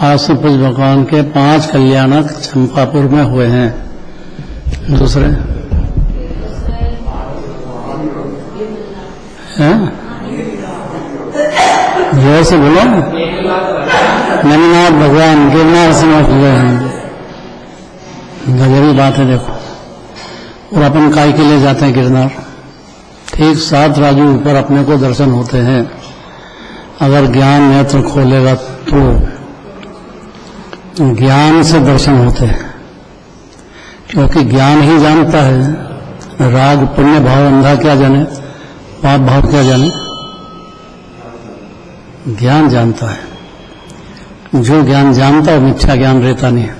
आज से पूज्य भगवान के 5 कल्याणक चंपापुर में हुए हैं। दूसरे हैं, जोर से बोलो। नंदनाथ भगवान गिरनार से हुए हैं। गजबी बात है देखो। और अपन काय के लिए जाते हैं गिरनार? ठीक 7 राजू ऊपर अपने को दर्शन होते हैं। अगर ज्ञान नेत्र खोलेगा तो ज्ञान से दर्शन होते हैं, क्योंकि ज्ञान ही जानता है। राग पुण्य भाव अंधा क्या जाने, पाप भाव क्या जाने, ज्ञान जानता है। जो ज्ञान जानता है मिथ्या ज्ञान रहता नहीं है,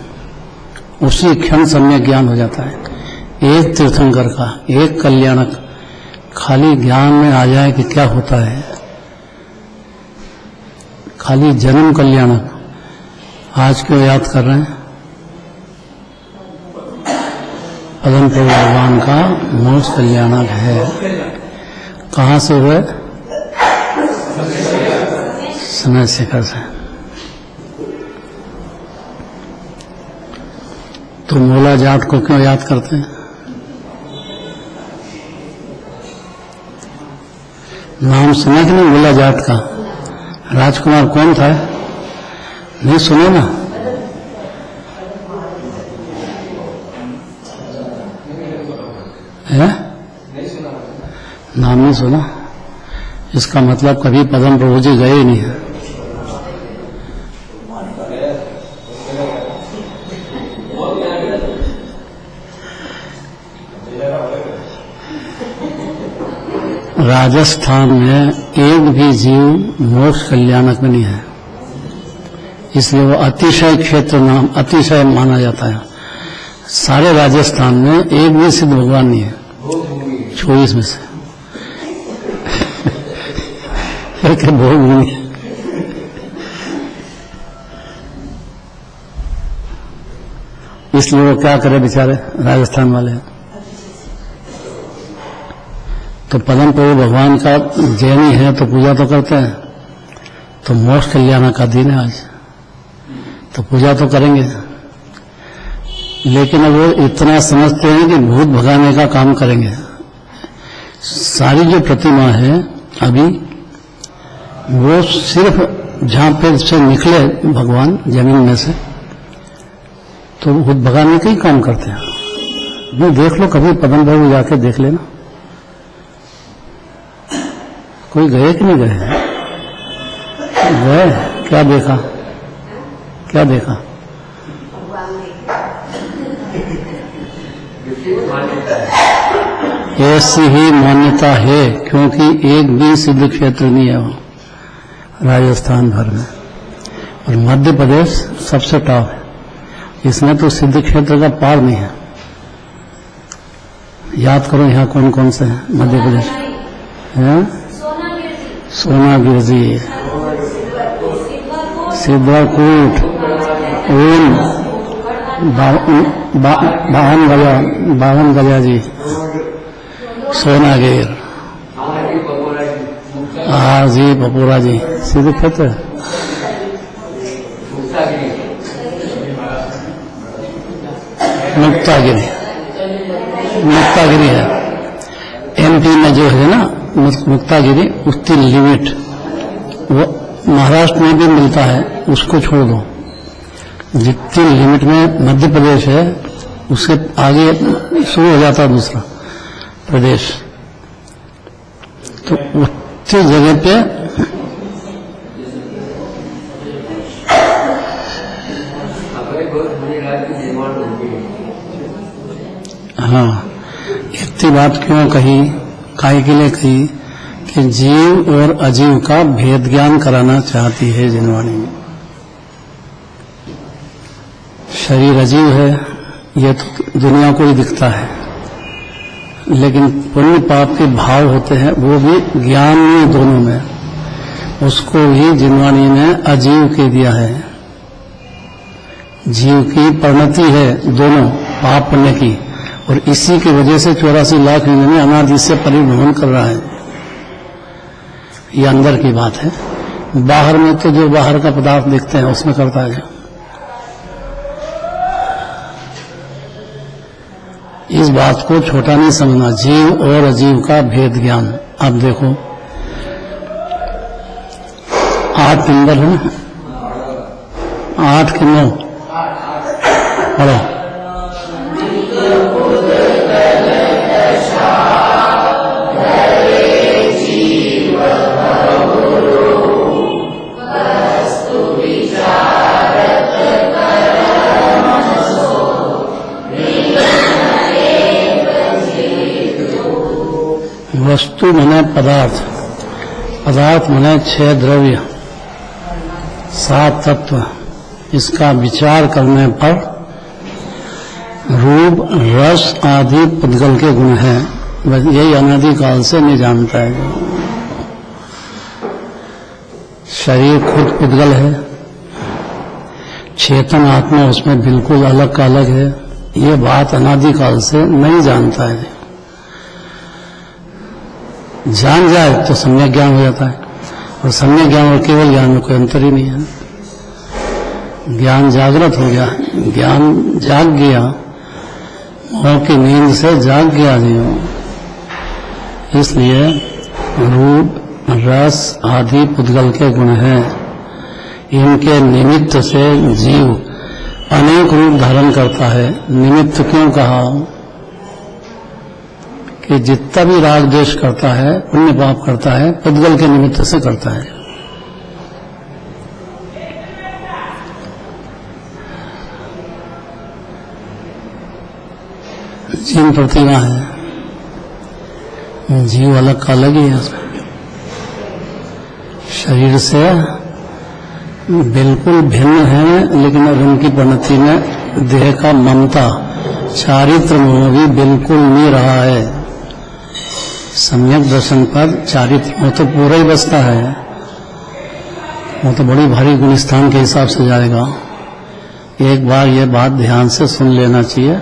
उसी क्षण सम्यक ज्ञान हो जाता है। एक तीर्थंकर का, एक कल्याणक खाली ज्ञान में आ जाए कि क्या होता है, खाली जन्म कल्याणक। आज क्यों याद कर रहे हैं? पदम प्रभु भगवान का मोक्ष कल्याणक है। कहाँ से हुए? समय शिखर से। तो मूला जाट को क्यों याद करते हैं? नाम सुना कि नहीं मूला जाट का? राजकुमार कौन था? नहीं सुनो ना? है? नाम नहीं सुना? इसका मतलब कभी पदम प्रभु जी गए ही नहीं है। राजस्थान में एक भी जीव मोक्ष कल्याणक में नहीं है, इसलिए वो अतिशय क्षेत्र नाम अतिशय माना जाता है। सारे राजस्थान में एक भी सिद्ध भगवान नहीं है 24 में से। भोग नहीं है। इसलिए वो क्या करे बेचारे राजस्थान वाले। तो पदम प्रभु भगवान का जैनी है तो पूजा तो करते हैं। तो मोक्ष कल्याण का दिन है आज, तो पूजा तो करेंगे। लेकिन वो इतना समझते हैं कि भूत भगाने का काम करेंगे। सारी जो प्रतिमा है अभी, वो सिर्फ जहां पे से निकले भगवान जमीन में से, तो भूत भगाने का ही काम करते हैं। वो देख लो, कभी पदम प्रभु जाके देख लेना। कोई गए कि नहीं गए? गए? क्या देखा? क्या देखा? ऐसी ही मान्यता है, क्योंकि एक भी सिद्ध क्षेत्र नहीं है वो राजस्थान भर में। और मध्य प्रदेश सबसे टॉप है, इसमें तो सिद्ध क्षेत्र का पार नहीं है। याद करो यहाँ कौन कौन से हैं मध्य प्रदेश है? सोनागिर जी, सिद्धरकूट, ऊन, बावन गजा जी, सोनागिर, जी पपोरा जी, सिद्ध क्षेत्र। मुक्तागिरी, मुक्तागिरी है एमपी में जो है ना मुक्तागिरी, उसकी लिमिट वो महाराष्ट्र में भी मिलता है, उसको छोड़ दो। जितनी लिमिट में मध्य प्रदेश है उससे आगे शुरू हो जाता है दूसरा प्रदेश। तो उतनी जगह पे हाँ, इतनी बात क्यों कही, काय के लिए कही? कि जीव और अजीव का भेद ज्ञान कराना चाहती है जिनवाणी में। शरीर अजीव है, ये तो दुनिया को ही दिखता है, लेकिन पुण्य पाप के भाव होते हैं, वो भी ज्ञान में दोनों में, उसको ही जिनवाणी ने अजीव के दिया है। जीव की परिणति है दोनों पाप पुण्य की, और इसी की वजह से 84 लाख युगों में अनादि से परिभ्रमण कर रहा है। ये अंदर की बात है। बाहर में तो जो बाहर का पदार्थ देखते हैं उसमें करता है। बात को छोटा नहीं समझना। जीव और अजीव का भेद ज्ञान। अब देखो 8 नंबर है ना, 8 के 9 पढ़ो। वस्तु मने पदार्थ, पदार्थ मने 6 द्रव्य, 7 तत्व। इसका विचार करने पर रूप रस आदि पुद्गल के गुण हैं। बस यही अनादि काल से नहीं जानता है। शरीर खुद पुद्गल है, चेतन आत्मा उसमें बिल्कुल अलग का अलग है। ये बात अनादि काल से नहीं जानता है। जान जाए तो सम्यक ज्ञान हो जाता है, और सम्यक ज्ञान और केवल ज्ञान में कोई अंतर ही नहीं है। ज्ञान जागृत हो गया, ज्ञान जाग गया, मोह की नींद से जाग गया जीव। इसलिए रूप रस आदि पुद्गल के गुण हैं। इनके निमित्त से जीव अनेक रूप धारण करता है। निमित्त क्यों कहा? कि जितना भी राग द्वेष करता है, पुण्य पाप करता है, पुद्गल के निमित्त से करता है। जिन प्रतिमा है, जीव अलग का अलग ही है। शरीर से बिल्कुल भिन्न है, लेकिन अब उनकी परिणति में देह का ममता, चारित्र मोह भी बिल्कुल नहीं रहा है। सम्यक दर्शन पर चारित्र मोह तो पूरा ही बसता है। वो तो बड़ी भारी गुण स्थान के हिसाब से जाएगा। एक बार ये बात ध्यान से सुन लेना चाहिए।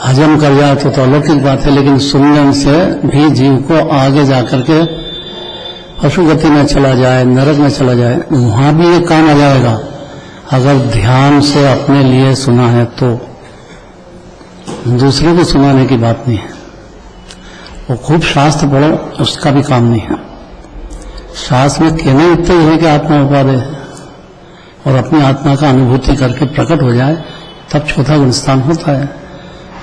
हजम कर जाए तो अलौकिक बात है, लेकिन सुनने से भी जीव को आगे जाकर के पशु गति में चला जाए, नरक में चला जाए, वहां भी ये काम आ जाएगा अगर ध्यान से अपने लिए सुना है तो। दूसरे को सुनाने की बात नहीं है। वो खूब शास्त्र पढ़ो, उसका भी काम नहीं है। शास्त्र में कहने इतने ही है कि आत्मा उपादेय है, और अपनी आत्मा का अनुभूति करके प्रकट हो जाए तब चौथा गुणस्थान होता है।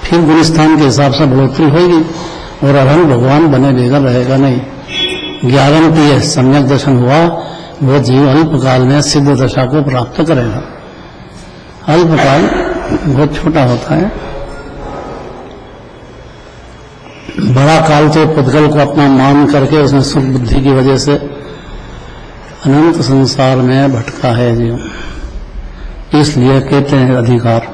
फिर गुणस्थान के हिसाब से बढ़ोतरी होगी, और अरहंत भगवान बने बेगर रहेगा नहीं। 11 सम्यक दर्शन हुआ, वो जीव अल्पकाल में सिद्ध दशा को प्राप्त करेगा। अल्पकाल बहुत छोटा होता है, बड़ा काल तो पुद्गल को अपना मान करके उसने सुख बुद्धि की वजह से अनंत संसार में भटका है जीव। इसलिए कहते हैं अधिकार,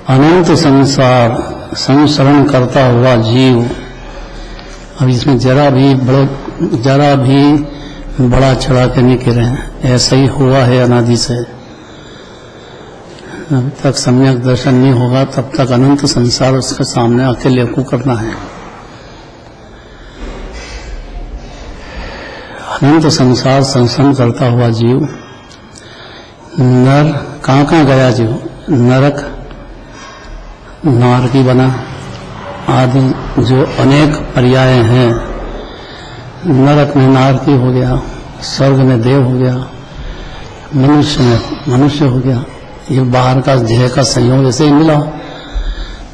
अनंत संसार संसरण करता हुआ जीव। अब इसमें जरा भी बड़ा चढ़ा के नहीं कह रहे हैं, ऐसा ही हुआ है अनादि से। जब तक सम्यक दर्शन नहीं होगा तब तक अनंत संसार उसके सामने अकेले को करना है। अनंत संसार संसरण करता हुआ जीव नर कहाँ गया जीव? नरक, नारकी बना आदि जो अनेक पर्याय हैं। नरक में नारकी हो गया, स्वर्ग में देव हो गया, मनुष्य में मनुष्य हो गया। ये बाहर का देह का संयोग ऐसे ही मिला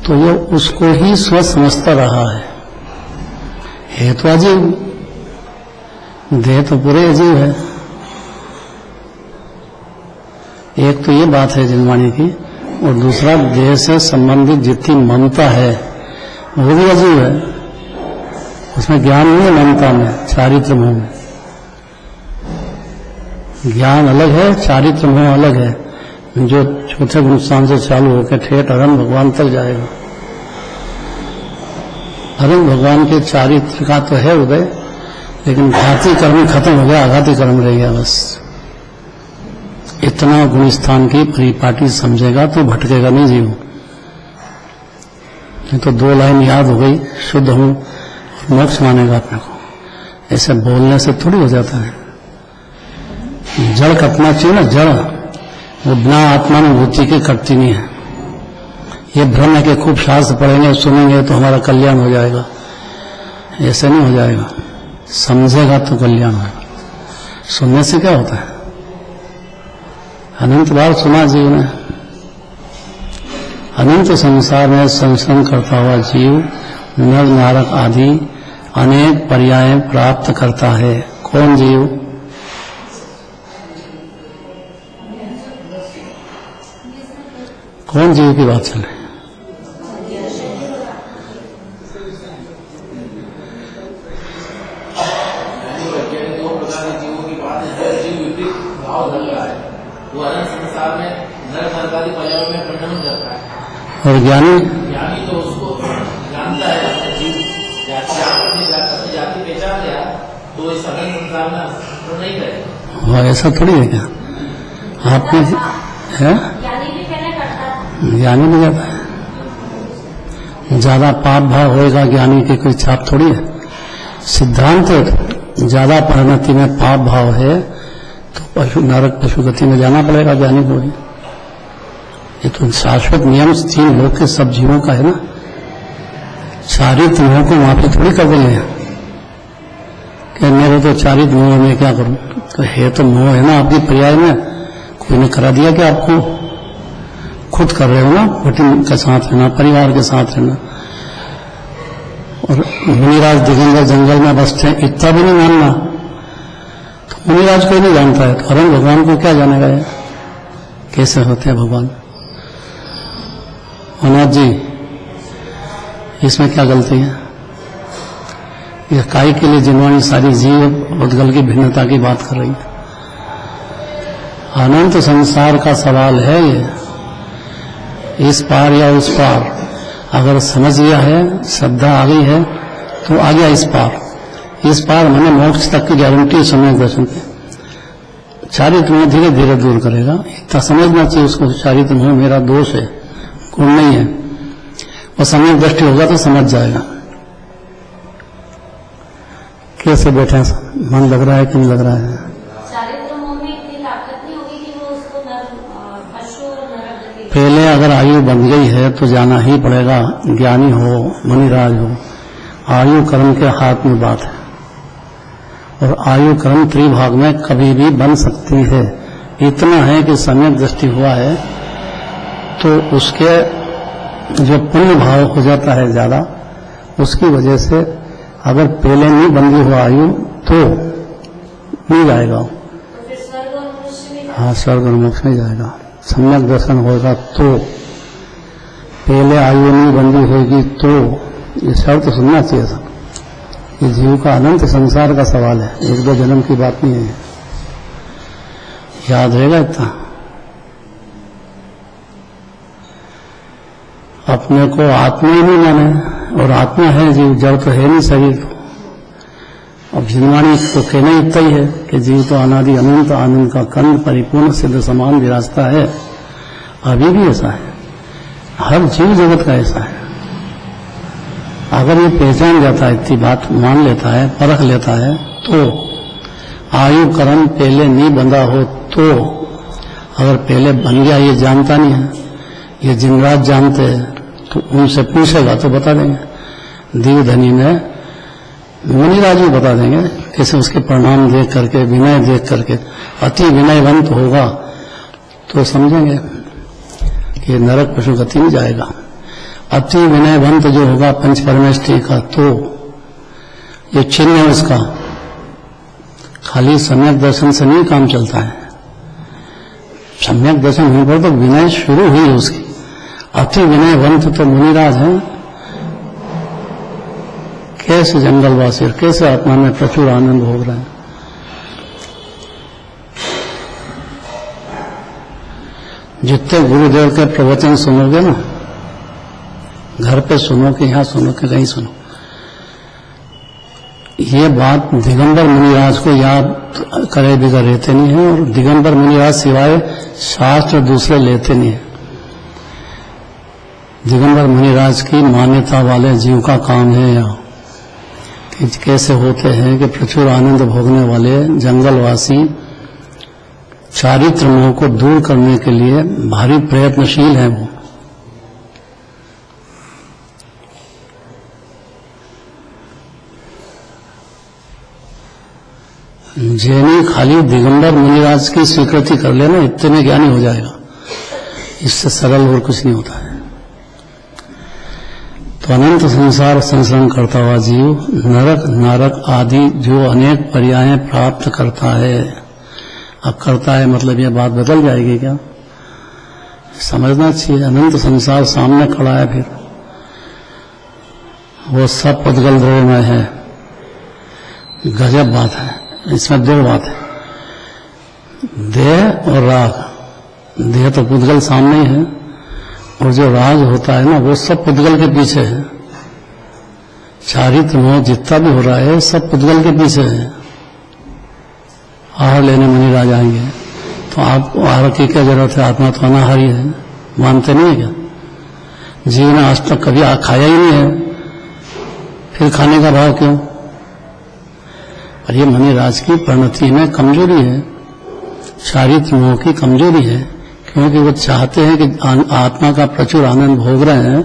तो ये उसको ही स्व समझता रहा है तो अजीब, देह तो पूरे अजीब है। एक तो ये बात है जिनवाणी की, और दूसरा देह से संबंधित जितनी ममता है वो भी अजीब है। उसमें ज्ञान नहीं है ममता में, चारित्र मोह में। ज्ञान अलग है, चारित्र मोह अलग है, जो चौथे गुणस्थान से चालू होकर ठेठ अरहंत भगवान तक जाएगा। अरहंत भगवान के चारित्र का तो है उदय, लेकिन घाती कर्म खत्म हो गया, आघाती कर्म रह गया बस। इतना गुणस्थान की परिपाटी समझेगा तो भटकेगा नहीं जीव। नहीं तो 2 लाइन याद हो गई, शुद्ध हूं और मोक्ष मानेगा अपने को। ऐसे बोलने से थोड़ी हो जाता है। जड़ कटना चाहिए ना, जड़ वो बिना आत्मानुभूति के कटती नहीं है। ये भ्रम है कि खूब शास्त्र पढ़ेंगे सुनेंगे तो हमारा कल्याण हो जाएगा। ऐसे नहीं हो जाएगा। समझेगा तो कल्याण होगा। सुनने से क्या होता है? अनंत बार सुना जीव ने। अनंत संसार में संसरण करता हुआ जीव नर नारक आदि अनेक पर्याय प्राप्त करता है। कौन जीव? कौन जीव की बात चल रही है? और ज्ञानी तो उसको जानता है अपने जीव अपनी जाति पहचान लिया तो इस अनंत संसार में तो नहीं करेगा। हाँ, ऐसा थोड़ी है क्या? आपने है ज्ञानी भी पहले करता है। ज्ञानी भी जाता है। ज्यादा पाप भाव होएगा ज्ञानी की कोई छाप थोड़ी है। सिद्धांत ज्यादा परिणति में पाप भाव है तो पशु नरक पशु गति में जाना पड़ेगा ज्ञानी को भी। ये तो शाश्वत नियम 3 लोक के सब जीवों का है ना। चारित्र मोह को माफी थोड़ी कर देंगे कि मेरे तो चारित्र मोह में क्या करूं? तो है तो मोह है ना आपकी पर्याय में। कोई ने करा दिया कि आपको खुद कर रहे हो ना। कुटुंब के साथ रहना, परिवार के साथ रहना। और मुनिराज दिगंबर जंगल में बसते हैं इतना भी नहीं मानना। तो मुनिराज कोई नहीं जानता है तो अरन भगवान को क्या जानेगा? कैसे होते हैं भगवान? मनोज जी, इसमें क्या गलती है? यह काय के लिए जिनवाणी सारी जीव उद्गल की भिन्नता की बात कर रही है। अनंत संसार का सवाल है ये। इस पार या उस पार अगर समझ गया है, श्रद्धा आ गई है तो आ गया इस पार। इस पार मैंने मोक्ष तक की गारंटी समय दर्शन पे। चारित्र मोह धीरे धीरे दूर करेगा। इतना समझना चाहिए उसको। चारित्र मोह मेरा दोष है, गुण नहीं है। और समय दृष्टि होगा तो समझ जाएगा। कैसे बैठे मन लग रहा है कि नहीं लग रहा है? चारित्र मोह में इतनी ताकत नहीं होगी कि वो उसको पशु और नरक गति। पहले अगर आयु बन गई है तो जाना ही पड़ेगा। ज्ञानी हो, मुनिराज हो, आयु कर्म के हाथ में बात है। और आयु कर्म त्रिभाग में कभी भी बन सकती है। इतना है कि समय दृष्टि हुआ है तो उसके जो पुण्य भाव हो जाता है ज्यादा, उसकी वजह से अगर पहले नहीं बंदी हुआ आयु तो नहीं जाएगा। तो फिर स्वर्ग और मोक्ष में हाँ, स्वर्ग और मोक्ष में जाएगा। सम्यक दर्शन होगा तो। पहले आयु नहीं बंदी होगी तो। ये शर्त सुनना चाहिए सब। ये जीव का अनंत संसार का सवाल है, 1-2 जन्म की बात नहीं है। याद रहेगा इतना। अपने को आत्मा ही नहीं माने। और आत्मा है जीव, जड़ तो है नहीं शरीर तो। अब जिनवाणी तो कहना इतना ही है कि जीव तो अनादि अनंत आनंद का कंद परिपूर्ण सिद्ध समान विराजता है। अभी भी ऐसा है। हर जीव जगत का ऐसा है। अगर ये पहचान जाता है, इतनी बात मान लेता है, परख लेता है तो। आयु कर्म पहले नहीं बंधा हो तो। अगर पहले बन गया ये जानता नहीं है, ये जिनराज जानते हैं तो उनसे पूछेगा तो बता देंगे। दीव धनी ने मुनिराज भी बता देंगे कैसे उसके परिणाम देख करके, विनय देख करके। अति विनयवंत होगा तो समझेंगे कि नरक पशु गति में जाएगा। अति विनयवंत जो होगा पंच परमेष्ठी का तो ये चिन्ह है उसका। खाली सम्यक दर्शन से नहीं काम चलता है। सम्यक दर्शन होने पर तो विनय शुरू हुई है उसकी। अति विनयवंत तो मुनिराज है। कैसे जंगलवासी और कैसे आत्मा में प्रचुर आनंद भोग रहे हैं। जितने गुरुदेव के प्रवचन सुनोगे ना, घर पे सुनो कि यहां सुनो कि कहीं सुनो, ये बात दिगंबर मुनिराज को याद करे बिगड़ रहते नहीं है। और दिगंबर मुनिराज सिवाय शास्त्र दूसरे लेते नहीं है। दिगंबर मुनिराज की मान्यता वाले जीव का काम है यहाँ कि कैसे होते हैं कि प्रचुर आनंद भोगने वाले जंगलवासी चारित्र मोह को दूर करने के लिए भारी प्रयत्नशील हैं वो। जैनी खाली दिगंबर मुनिराज की स्वीकृति कर लेना, इतने में ज्ञानी हो जाएगा। इससे सरल और कुछ नहीं होता है। तो अनंत संसार संसरण करता हुआ जीव नरक नारक आदि जो अनेक पर्याय प्राप्त करता है। अब करता है मतलब ये बात बदल जाएगी क्या? समझना चाहिए। अनंत संसार सामने खड़ा है, फिर वो सब पुद्गल द्रव्यमय है। गजब बात है। इसमें दो बात है, देह और राग। देह तो पुद्गल सामने ही है, और जो राग होता है ना वो सब पुद्गल के पीछे है। चारित्र मोह जितना भी हो रहा है सब पुद्गल के पीछे है। आहार लेने मुनिराज आएंगे तो आपको आहार की क्या जरूरत है? आत्मा तो अनाहारी है, मानते नहीं है क्या? जीव ने आज तक कभी खाया ही नहीं है, फिर खाने का भाव क्यों? और ये मुनिराज की परिणति में कमजोरी है, चारित्र मोह की कमजोरी है, क्योंकि वो चाहते हैं कि आत्मा का प्रचुर आनंद भोग रहे हैं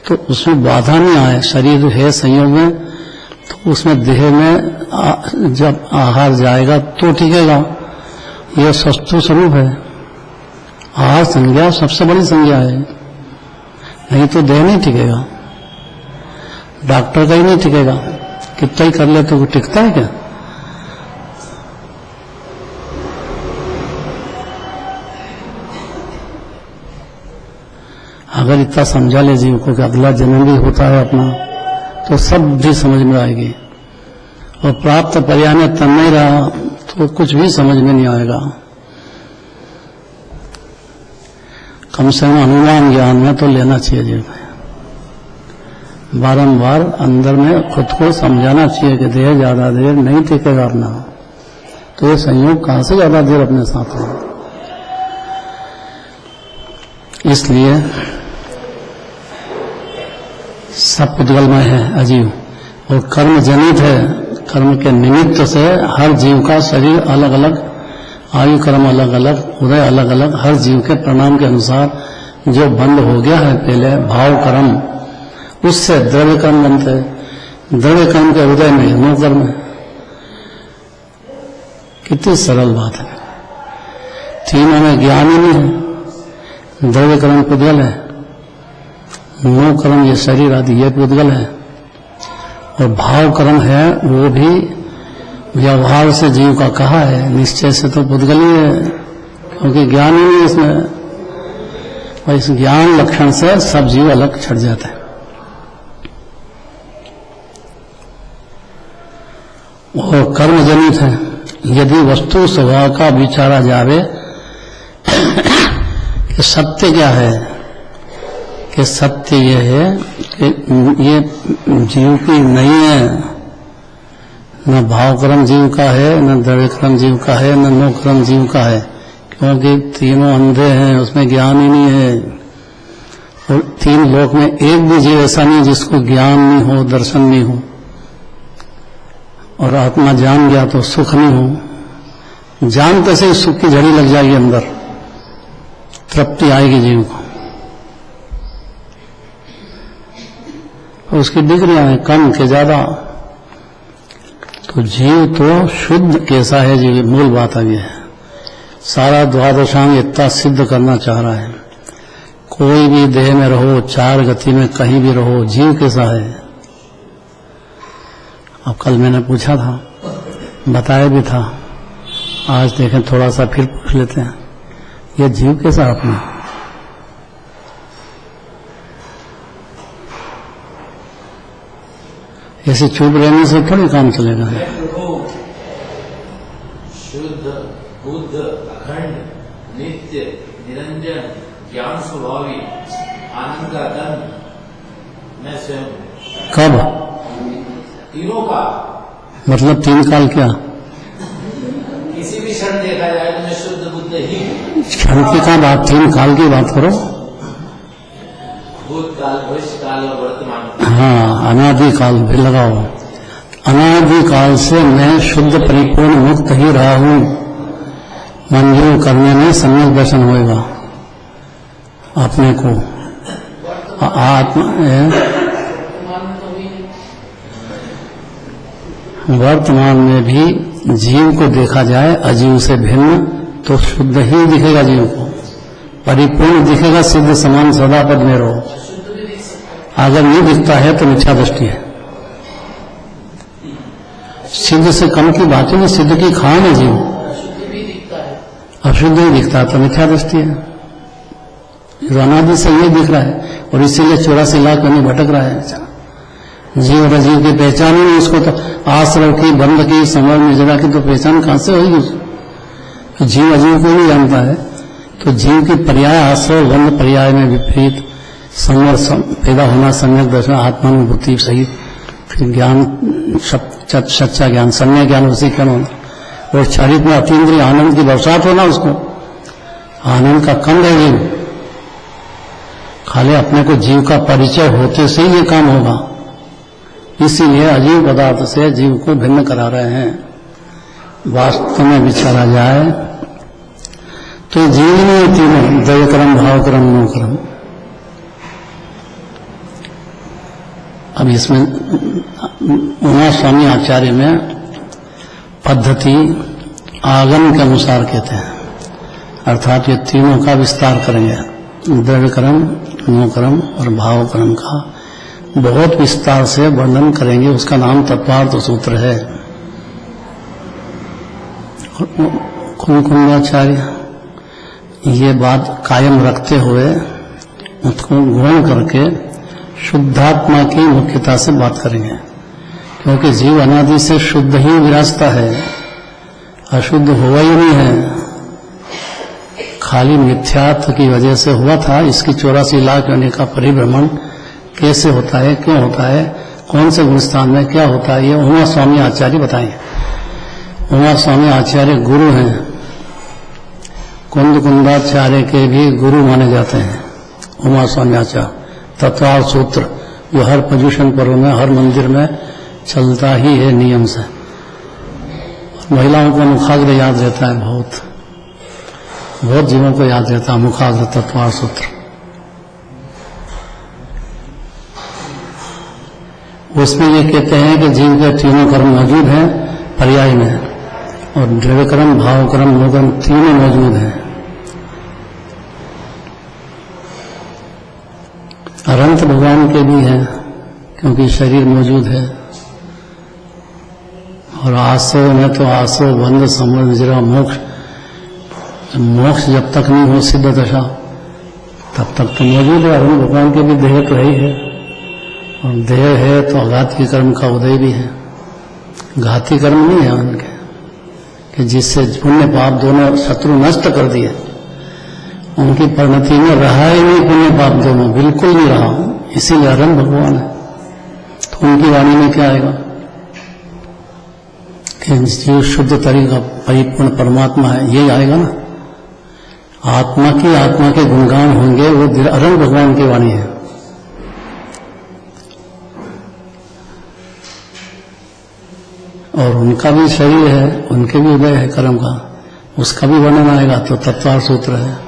तो उसमें बाधा नहीं आए। शरीर है संयोग में, तो उसमें देह में जब आहार जाएगा तो टिकेगा। यह सस्तु स्वरूप है। आहार संज्ञा सबसे बड़ी संज्ञा है, नहीं तो देह नहीं टिकेगा। डॉक्टर का ही नहीं टिकेगा, कितना ही कर ले तो वो टिकता है क्या? अगर इतना समझा ले जीव को कि अगला जन्म भी होता है अपना, तो सब भी समझ में आएगी। और प्राप्त पर्याय में तन नहीं रहा तो कुछ भी समझ में नहीं आएगा। कम से कम अनुमान ज्ञान में तो लेना चाहिए जीव को। बारंबार अंदर में खुद को समझाना चाहिए कि देह ज्यादा देर नहीं टिकेगा अपना, तो ये संयोग कहां से ज्यादा देर अपने साथ है। इसलिए सब पुद्गलमय है अजीव, और कर्म जनित है। कर्म के निमित्त से हर जीव का शरीर अलग अलग, आयु कर्म अलग अलग, उदय अलग अलग, हर जीव के परिणाम के अनुसार जो बंद हो गया है पहले भाव कर्म, उससे द्रव्य कर्म बनते हैं। द्रव्य कर्म के उदय में नो कर्म है। कितनी सरल बात है। तीनों में ज्ञान ही नहीं है। द्रव्य कर्म पुद्गल है, नो कर्म ये शरीर आदि ये पुद्गल है, और भाव कर्म है वो भी व्यवहार से जीव का कहा है, निश्चय से तो पुद्गल ही है, क्योंकि ज्ञान ही नहीं इसमें। और इस ज्ञान लक्षण से सब जीव अलग छट जाते हैं। और कर्म जनित है। यदि वस्तु स्वभाव का विचारा जावे कि सत्य क्या है, कि सत्य ये है कि ये जीव की नहीं है, न भाव कर्म जीव का है, न द्रव्य कर्म जीव का है, न नो कर्म जीव का है, क्योंकि तीनों अंधे हैं, उसमें ज्ञान ही नहीं है। और तीन लोक में एक भी जीव ऐसा नहीं जिसको ज्ञान नहीं हो, दर्शन नहीं हो, और आत्मा जान गया तो सुख नहीं हो। जानते से सुख की झड़ी लग जाएगी, अंदर तृप्ति आएगी जीव को। उसकी डिग्रियां हैं कम के ज्यादा। तो जीव तो शुद्ध कैसा है जीव, मूल बात आ गई है। सारा द्वादशांग इतना सिद्ध करना चाह रहा है। कोई भी देह में रहो, चार गति में कहीं भी रहो, जीव कैसा है। अब कल मैंने पूछा था, बताया भी था, आज देखें थोड़ा सा फिर पूछ लेते हैं, ये जीव कैसा है अपना। ऐसे चुप रहने से थोड़ी काम चलेगा। शुद्ध बुद्ध अखंड नित्य निरंजन ज्ञान स्वभावी आनंद का धन मैं स्वयं। कब? तीनों का मतलब तीन काल क्या? किसी भी क्षण देखा जाए तो मैं शुद्ध बुद्ध ही। क्षण की कहाँ बात, तीन काल की बात करो। भूतकाल भविष्यकाल और वर्तमान। हाँ, अनादिकाल भी लगाओ। अनादिकाल से मैं शुद्ध परिपूर्ण मुक्त ही रहा हूं। मंजूर करने में सम्यक दर्शन होएगा अपने को। आत्मा वर्तमान में भी जीव को देखा जाए अजीव से भिन्न तो शुद्ध ही दिखेगा जीव को, परिपूर्ण दिखेगा, सिद्ध समान सदा पद में रहो। शुद्ध भी दिख सकता अगर नहीं दिखता है तो मिथ्या दृष्टि है। सिद्ध से कम की बात नहीं, सिद्ध की खान है जीव, है, शुद्ध भी दिखता है। अशुद्ध ही दिखता है तो मिथ्या दृष्टि है। अनादि से ये दिख रहा है और इसीलिए 84 लाख कहीं भटक रहा है। जीव और अजीव की पहचान ही नहीं, उसको तो आश्रव की, बंध की, समर निजरा की तो पहचान कहां से होगी। जीव अजीव को नहीं जानता है तो जीव की पर्याय आश्रव बंध पर्याय में विपरीत समर पैदा होना, सम्यक दर्शन, आत्मानुभूति सही, फिर ज्ञान, सच्चा ज्ञान, सम्य ज्ञान उसी क्षण होना और शरीर में अतीन्द्रिय आनंद की बरसात होना, उसको आनंद का कम है। खाली अपने को जीव का परिचय होते से ही ये काम होगा। इसीलिए अजीव पदार्थ से जीव को भिन्न करा रहे हैं। वास्तव में विचारा जाए तो जीव में तीनों दैव कर्म, भाव कर्म, नो कर्म। अब इसमें उमा स्वामी आचार्य में पद्धति आगम के अनुसार कहते हैं, अर्थात ये तीनों का विस्तार करेंगे। दैव कर्म, नो कर्म और भाव कर्म का बहुत विस्तार से वर्णन करेंगे। उसका नाम तत्वार्थ सूत्र है। कुंकुमाचार्य ये बात कायम रखते हुए उसको ग्रहण करके शुद्धात्मा की मुख्यता से बात करेंगे, क्योंकि जीव अनादि से शुद्ध ही विराजता है, अशुद्ध हुआ ही नहीं है। खाली मिथ्यात्व की वजह से हुआ था। इसकी 84 लाख योनि का परिभ्रमण कैसे होता है, क्यों होता है, कौन से गुणस्थान में क्या होता है, ये उमा स्वामी आचार्य बताएंगे। उमा स्वामी आचार्य गुरु हैं, कुंदाचार्य के भी गुरु माने जाते हैं। उमा स्वामी आचार्य तत्वार्थ सूत्र जो हर पोजीशन पर में, हर मंदिर में चलता ही है नियम से। महिलाओं को मुखाग्र याद रहता है, बहुत जीवों को याद रहता है मुखाग्र तत्वार्थ सूत्र। उसमें ये कहते हैं कि जीव के तीनों कर्म मौजूद हैं पर्याय में, और दैव कर्म, भाव कर्म, नो कर्म तीनों मौजूद हैं। अनंत भगवान के भी हैं, क्योंकि शरीर मौजूद है। और आसव में तो आसव, बंध, समर, निजरा, मोक्ष जब तक नहीं हो सिद्ध दशा तब तक तो मौजूद है। अरुण भगवान के भी देह तो है ही है, और देह है तो अघाती कर्म का उदय भी है। घाती कर्म नहीं है उनके कि जिससे पुण्य पाप दोनों शत्रु नष्ट कर दिए। उनकी परिणति में रहा ही नहीं पुण्य पाप दोनों, बिल्कुल नहीं रहा। इसीलिए अरुण भगवान है। तो उनकी वाणी में क्या आएगा कि जीव शुद्ध तरीका परिपूर्ण परमात्मा है, यही आएगा ना। आत्मा के गुणगान होंगे, वो अरुण भगवान की वाणी है। और उनका भी शरीर है, उनके भी उदय है कर्म का, उसका भी वर्णन आएगा। तो तत्वार्थ सूत्र है।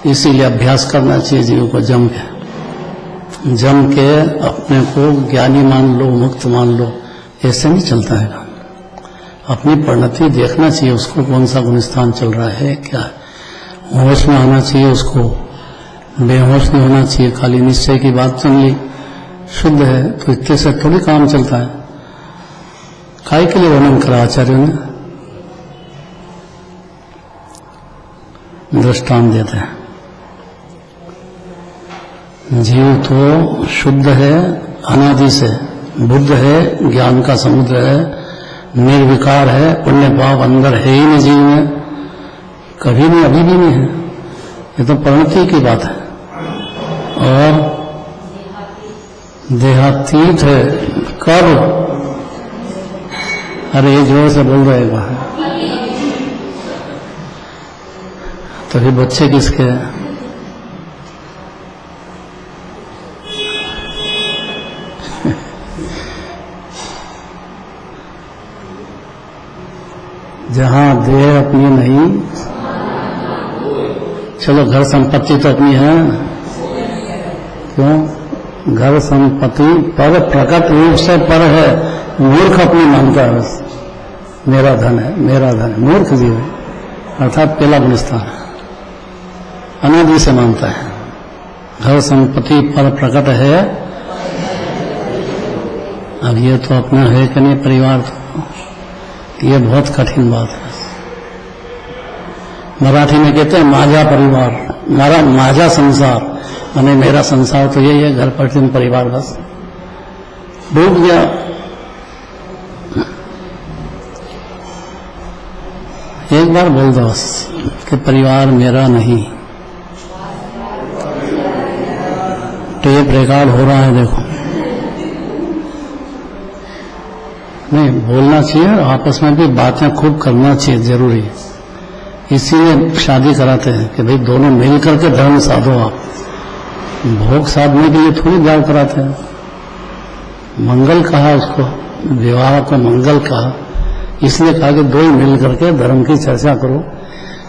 इसीलिए अभ्यास करना चाहिए जीव को जम के अपने को ज्ञानी मान लो, मुक्त मान लो, ऐसे नहीं चलता है। अपनी परिणति देखना चाहिए, उसको कौन सा गुणस्थान चल रहा है, क्या है। होश में आना चाहिए उसको, बेहोश नहीं होना चाहिए। खाली निश्चय की बात सुन ली, शुद्ध है तो इतने से थोड़ी काम चलता है। काय के लिए वर्णन करा आचार्यों ने, दृष्टांत देते हैं। जीव तो शुद्ध है अनादि से, बुद्ध है, ज्ञान का समुद्र है, निर्विकार है, पुण्य पाप अंदर है ही नहीं जीव में, कभी नहीं, अभी भी नहीं है। ये तो परिणति की बात है। और देहातीत है कब, अरे ये जोर से बोल रहे हैं, तो फिर बच्चे किसके हैं। जहां देह अपनी नहीं, चलो घर संपत्ति तो अपनी है, क्यों, घर संपत्ति पर प्रकट रूप से पर है, मूर्ख अपनी मानता है बस, मेरा धन है, मेरा धन है। मूर्ख जीव है, अर्थात पहला गुणस्थान है, अनादि से मानता है। घर संपत्ति पर प्रकट है, अब ये तो अपना है कि नहीं परिवार, तो ये बहुत कठिन बात है। मराठी में कहते हैं माझा परिवार, माझा संसार, माने मेरा संसार तो यही है, घर पर परिवार, बस डूब गया। एक बार बोल दो बस कि परिवार मेरा नहीं। टेप रिकॉर्ड हो रहा है, देखो। नहीं, बोलना चाहिए, आपस में भी बातें खूब करना चाहिए, जरूरी है। इसीलिए शादी कराते हैं कि भाई दोनों मिल करके धर्म साधो। आप भोग साधने के लिए थोड़ी ब्याह कराते हैं। मंगल कहा उसको, विवाह को मंगल कहा, इसलिए कहा कि दो ही मिल करके धर्म की चर्चा करो।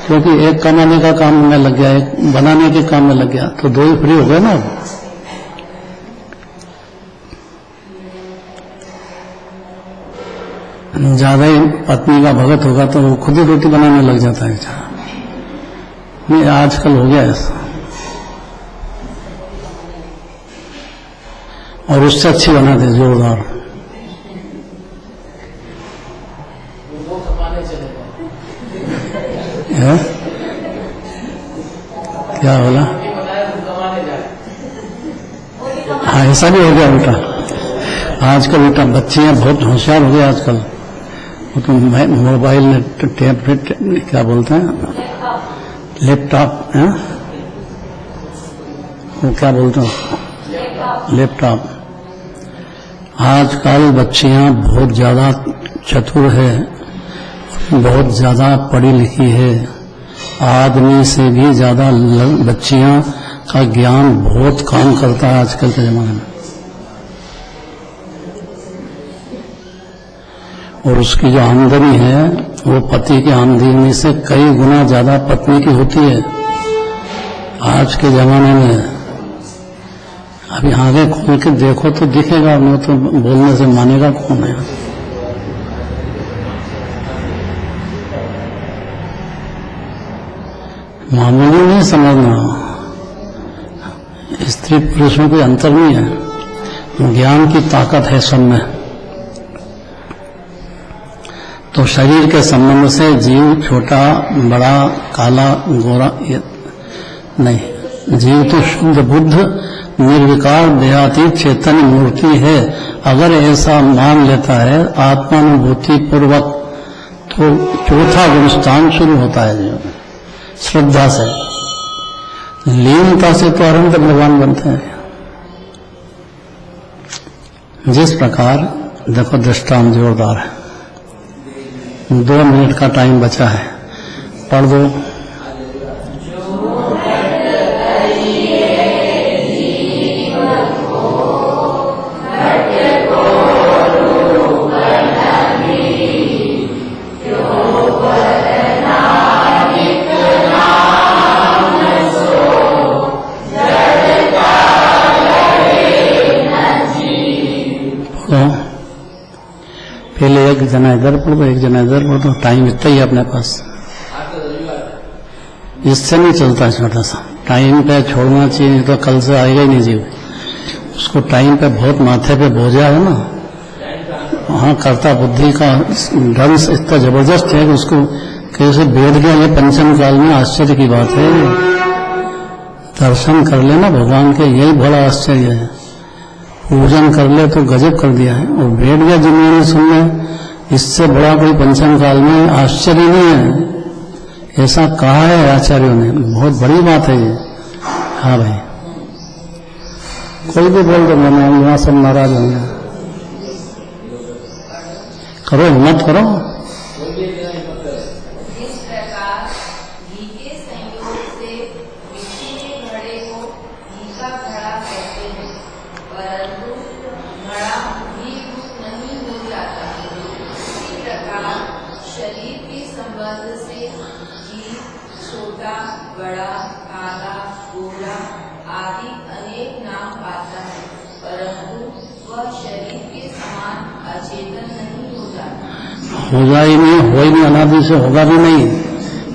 क्योंकि एक कमाने का काम में लग गया, एक बनाने के काम में लग गया, तो दो ही फ्री हो गए ना। ज्यादा ही पत्नी का भगत होगा तो वो खुद ही रोटी बनाने लग जाता है। नहीं, आजकल हो गया ऐसा, और उससे अच्छी बनाते जोरदार। वो कमाने चले है? क्या बोला? कमाने जाए। हाँ, ऐसा भी हो गया बेटा। आजकल बेटा बच्चे बहुत होशियार हो गए आजकल। वो तो मोबाइल में टैब, क्या बोलते हैं, लैपटॉप है, वो क्या बोलते हैं, लैपटॉप। आजकल बच्चियां बहुत ज्यादा चतुर है, बहुत ज्यादा पढ़ी लिखी है। आदमी से भी ज्यादा बच्चियां का ज्ञान बहुत काम करता है आजकल के जमाने में। और उसकी जो आमदनी है वो पति की आमदनी से कई गुना ज्यादा पत्नी की होती है आज के जमाने में। अभी आगे खोल के देखो तो दिखेगा, नहीं तो बोलने से मानेगा कौन है। मामूली नहीं समझना, स्त्री पुरुष में कोई अंतर नहीं है, ज्ञान की ताकत है सब में। तो शरीर के संबंध से जीव छोटा बड़ा काला गोरा ये नहीं, जीव तो शुद्ध बुद्ध निर्विकार देहातीत चेतन मूर्ति है। अगर ऐसा मान लेता है आत्मानुभूति पूर्वक तो चौथा गुणस्थान शुरू होता है जीवन में, श्रद्धा से। लीनता से तो अनंत भगवान बनते हैं। जिस प्रकार देखो दृष्टांत जोरदार है, 2 मिनट का टाइम बचा है, पढ़ दो। पहले एक जना इधर पढ़ दो, एक जना इधर पढ़ दो, टाइम इतना ही है अपने पास। इससे नहीं चलता, छोटा सा टाइम पे छोड़ना चाहिए, नहीं तो कल से आएगा ही नहीं जीव। उसको टाइम पे बहुत माथे पे बोझा है ना, वहाँ कर्ता बुद्धि का ढंग इतना जबरदस्त है कि उसको कैसे बैठ गया ये पंचम काल में, आश्चर्य की बात है। दर्शन कर लेना भगवान के, यही बड़ा आश्चर्य है। पूजन कर ले तो गजब कर दिया है, और बैठ गया दुनिया सुनने, इससे बड़ा कोई पंचम काल में आश्चर्य नहीं है। ऐसा कहा है आचार्यों ने, बहुत बड़ी बात है ये। हाँ भाई, कोई भी बोल दो, मैंने वहां सब नाराज होंगे। करो, हिम्मत करो। इस प्रकार घी के संयोग से मिट्टी के घड़े को घी का घड़ा कहते हैं, परंतु घड़ा घी रूप नहीं हो जाता। इसी प्रकार शरीर के संबंध से घी छोटा बड़ा काला गोरा आदि अनेक नाम पाता है, परंतु वह शरीर के समान अचेतन नहीं हो जाता। होगा ही नहीं, हो ही नहीं, अनादि से होगा भी नहीं।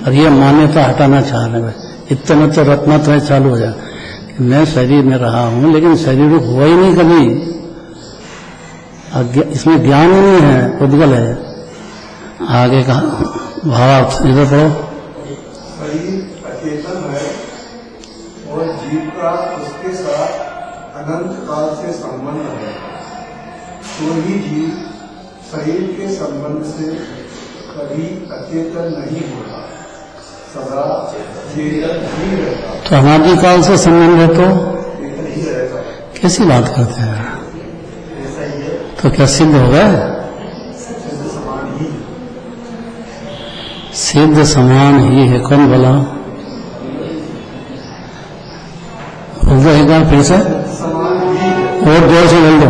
और ये मान्यता हटाना चाह रहे हैं। इतने में तो रत्नत्रय चालू हो जाए। मैं शरीर में रहा हूं लेकिन शरीर हुआ ही नहीं कभी। इसमें ज्ञान ही नहीं है, उद्गल है। आगे का भावार्थ इधर पढ़ो। शरीर अचेतन है और जीव का उसके साथ अनंत काल से संबंध है, तो ही जीव शरीर के संबंध से कभी अचेतन नहीं होता, सदा चेतन ही रहता। तो अनादिकाल से संबंध है तो चेतन ही रहता, कैसी बात करते हैं? ऐसा ही है। तो क्या सिद्ध हो गए? सिद्ध समान ही सिद्ध समान ही है। कौन बोला? बोल दो एक बार फिर से, समान ही है। और जोर से बोल दो।